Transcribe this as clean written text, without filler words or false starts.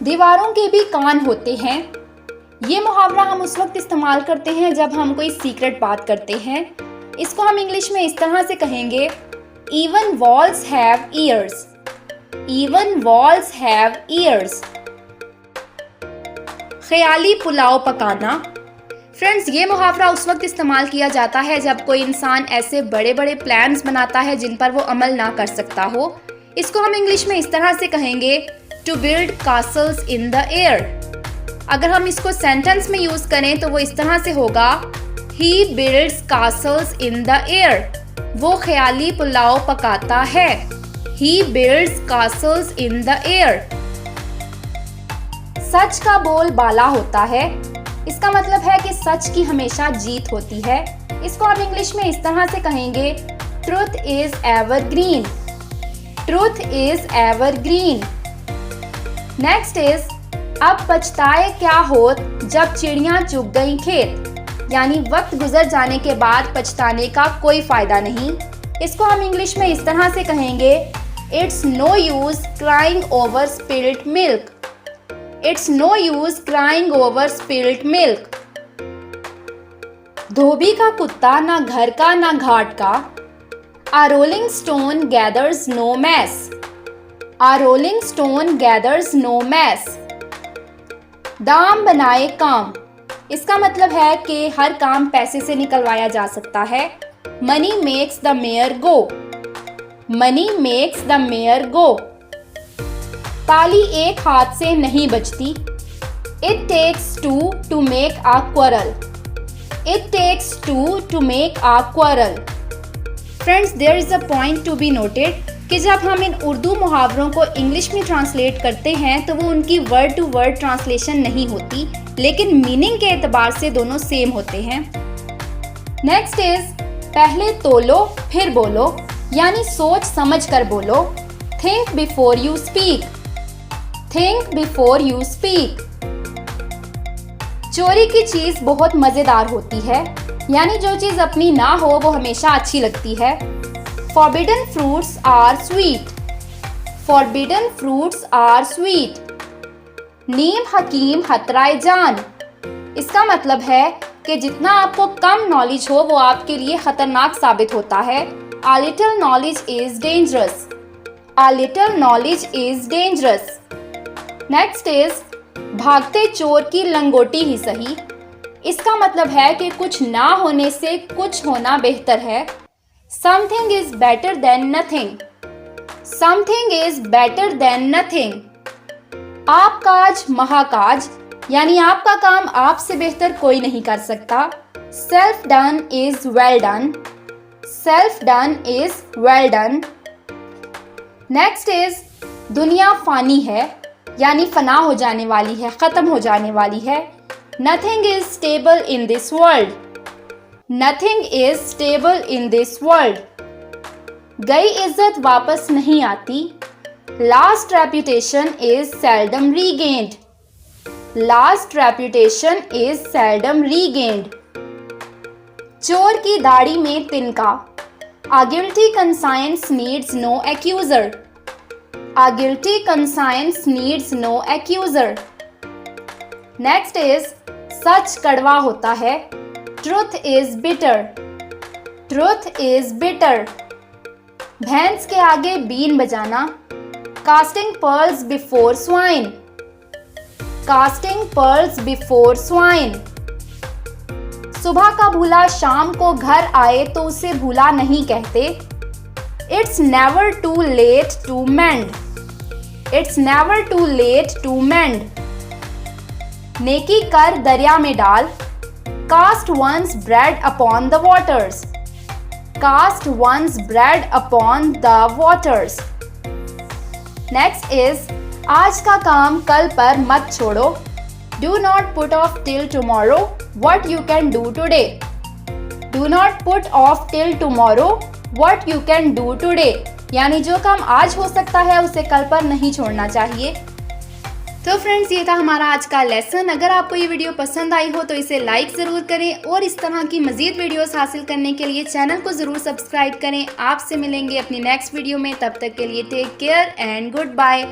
दीवारों के भी कान होते हैं। ये मुहावरा हम उस वक्त इस्तेमाल करते हैं जब हम कोई सीक्रेट बात करते हैं। इसको हम इंग्लिश में इस तरह से कहेंगे, Even walls have ears. Even walls have ears. ख्याली पुलाव पकाना। फ्रेंड्स, ये मुहावरा उस वक्त इस्तेमाल किया जाता है जब कोई इंसान ऐसे बड़े बड़े प्लान्स बनाता है जिन पर वो अमल ना कर सकता हो। इसको हम इंग्लिश में इस तरह से कहेंगे, To build castles in the air. अगर हम इसको सेंटेंस में यूज करें तो वो इस तरह से होगा, He builds castles in the air. वो ख्याली पुलाव पकाता है। He builds castles in the air. सच का बोल बाला होता है। इसका मतलब है कि सच की हमेशा जीत होती है। इसको हम इंग्लिश में इस तरह से कहेंगे, Truth is evergreen. Truth is evergreen. Next is, अब पछताए क्या होत जब चिड़ियां चुग गई खेत। यानी वक्त गुजर जाने के बाद पछताने का कोई फायदा नहीं। इसको हम इंग्लिश में इस तरह से कहेंगे, It's no use crying over spilled milk. It's no use crying over spilled milk. धोबी का कुत्ता ना घर का ना घाट का। A rolling stone gathers no mess. A rolling stone gathers no mess. दाम बनाए काम। इसका मतलब है कि हर काम पैसे से निकलवाया जा सकता है। Money makes the mare go. Money makes the mare go. ताली एक हाथ से नहीं बजती। It takes two to make a quarrel. It takes two to make a quarrel. Friends, there is a point to be noted कि जब हम इन उर्दू मुहावरों को इंग्लिश में ट्रांसलेट करते हैं तो वो उनकी वर्ड टू वर्ड ट्रांसलेशन नहीं होती, लेकिन मीनिंग के एतबार से दोनों सेम होते हैं। नेक्स्ट इज, पहले तोलो फिर बोलो, यानी सोच समझ कर बोलो। Think before you speak. Think before you speak. चोरी की चीज बहुत मजेदार होती है, यानी जो चीज अपनी ना हो वो हमेशा अच्छी लगती है। Forbidden fruits are sweet. Forbidden fruits are sweet. नीम हकीम हतराए जान। इसका मतलब है कि जितना आपको कम नॉलेज हो वो आपके लिए खतरनाक साबित होता है। A little knowledge is dangerous. A little knowledge is dangerous. Next is, भागते चोर की लंगोटी ही सही। इसका मतलब है कि कुछ ना होने से कुछ होना बेहतर है। Something is better than nothing. Something is better than nothing. आप काज महाकाज, यानी आपका काम आपसे बेहतर कोई नहीं कर सकता। Self done is well done. Self done is well done. Next is, दुनिया फानी है, यानी फना हो जाने वाली है, खत्म हो जाने वाली है। Nothing is stable in this world. Nothing is stable in this world. गई इज्जत वापस नहीं आती। Lost reputation is seldom regained. Lost reputation is seldom regained. चोर की दाढ़ी में तिनका। A guilty conscience needs no accuser. A guilty conscience needs no accuser. Next is, सच कड़वा होता है। Truth is bitter. Truth is bitter. भैंस के आगे बीन बजाना। Casting pearls before swine. Casting pearls before swine. सुबह का भूला शाम को घर आए तो उसे भूला नहीं कहते। It's never too late to mend. It's never too late to mend. नेकी कर दरिया में डाल। Cast one's bread upon the waters. Cast one's bread upon the waters. Next is, आज का काम कल पर मत छोड़ो। Do not put off till tomorrow what you can do today. Do not put off till tomorrow what you can do today. यानी जो काम आज हो सकता है उसे कल पर नहीं छोड़ना चाहिए। तो फ्रेंड्स, ये था हमारा आज का लेसन। अगर आपको ये वीडियो पसंद आई हो तो इसे लाइक ज़रूर करें और इस तरह की मज़ीद वीडियोस हासिल करने के लिए चैनल को ज़रूर सब्सक्राइब करें। आपसे मिलेंगे अपनी नेक्स्ट वीडियो में, तब तक के लिए take care and good bye.